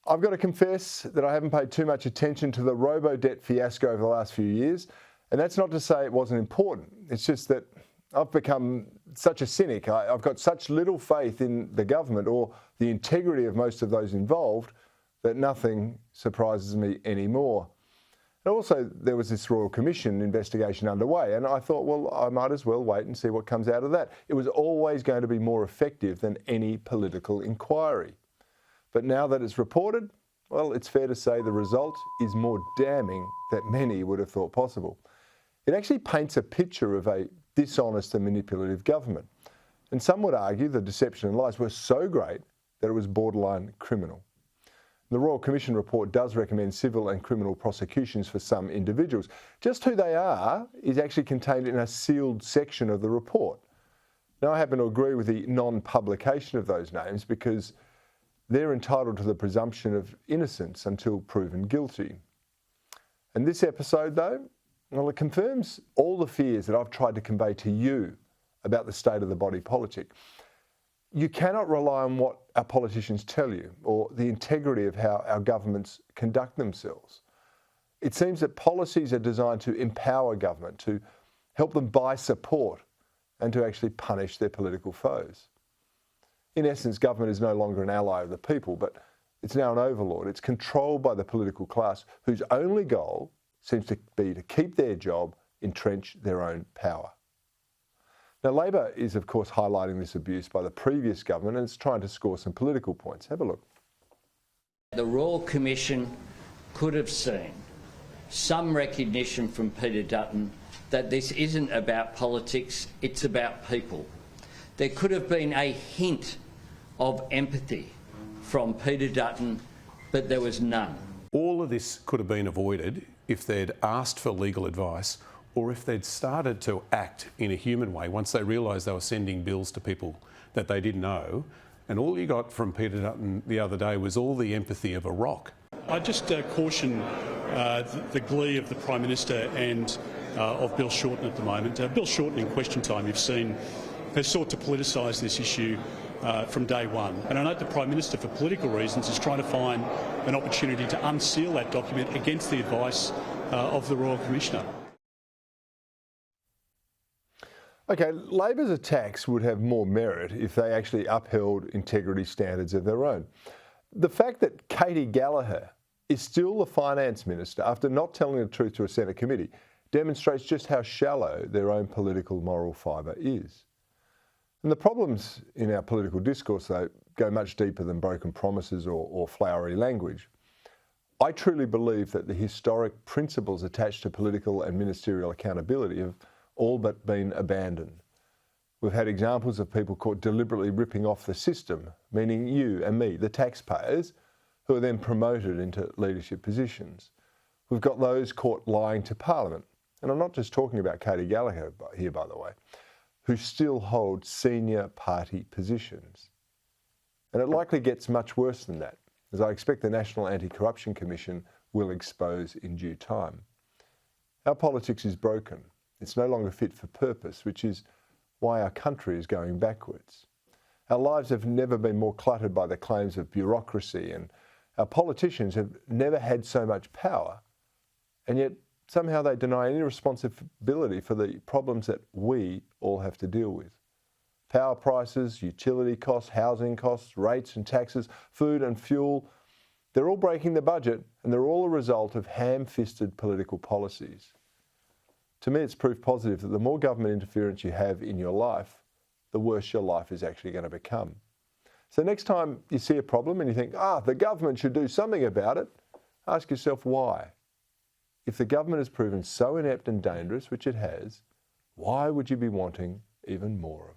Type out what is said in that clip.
I've got to confess that I haven't paid too much attention to the Robodebt fiasco over the last few years. And that's not to say it wasn't important. It's just that I've become such a cynic. I've got such little faith in the government or the integrity of most of those involved that nothing surprises me anymore. And also, there was this Royal Commission investigation underway, and I thought, well, I might as well wait and see what comes out of that. It was always going to be more effective than any political inquiry. But now that it's reported, well, it's fair to say the result is more damning than many would have thought possible. It actually paints a picture of a dishonest and manipulative government. And some would argue the deception and lies were so great that it was borderline criminal. The Royal Commission report does recommend civil and criminal prosecutions for some individuals. Just who they are is actually contained in a sealed section of the report. Now, I happen to agree with the non-publication of those names because they're entitled to the presumption of innocence until proven guilty. And this episode, though, well, it confirms all the fears that I've tried to convey to you about the state of the body politic. You cannot rely on what our politicians tell you or the integrity of how our governments conduct themselves. It seems that policies are designed to empower government, to help them buy support and to actually punish their political foes. In essence, government is no longer an ally of the people, but it's now an overlord. It's controlled by the political class whose only goal seems to be to keep their job, entrench their own power. Now, Labor is, of course, highlighting this abuse by the previous government and it's trying to score some political points. Have a look. The Royal Commission could have seen some recognition from Peter Dutton that this isn't about politics, it's about people. There could have been a hint of empathy from Peter Dutton, but there was none. All of this could have been avoided if they'd asked for legal advice or if they'd started to act in a human way once they realised they were sending bills to people that they didn't know. And all you got from Peter Dutton the other day was all the empathy of a rock. I just caution the glee of the Prime Minister and of Bill Shorten at the moment. Bill Shorten in Question Time, you've seen, has sought to politicise this issue from day one. And I note the Prime Minister, for political reasons, is trying to find an opportunity to unseal that document against the advice of the Royal Commissioner. Okay, Labor's attacks would have more merit if they actually upheld integrity standards of their own. The fact that Katie Gallagher is still the finance minister after not telling the truth to a Senate committee demonstrates just how shallow their own political moral fibre is. And the problems in our political discourse, though, go much deeper than broken promises or flowery language. I truly believe that the historic principles attached to political and ministerial accountability have all but been abandoned. We've had examples of people caught deliberately ripping off the system, meaning you and me, the taxpayers, who are then promoted into leadership positions. We've got those caught lying to Parliament, and I'm not just talking about Katie Gallagher here, by the way, who still hold senior party positions. And it likely gets much worse than that, as I expect the National Anti-Corruption Commission will expose in due time. Our politics is broken. It's no longer fit for purpose, which is why our country is going backwards. Our lives have never been more cluttered by the claims of bureaucracy, and our politicians have never had so much power, and yet somehow they deny any responsibility for the problems that we all have to deal with. Power prices, utility costs, housing costs, rates and taxes, food and fuel, they're all breaking the budget, and they're all a result of ham-fisted political policies. To me, it's proof positive that the more government interference you have in your life, the worse your life is actually going to become. So next time you see a problem and you think, the government should do something about it, ask yourself why. If the government has proven so inept and dangerous, which it has, why would you be wanting even more of it?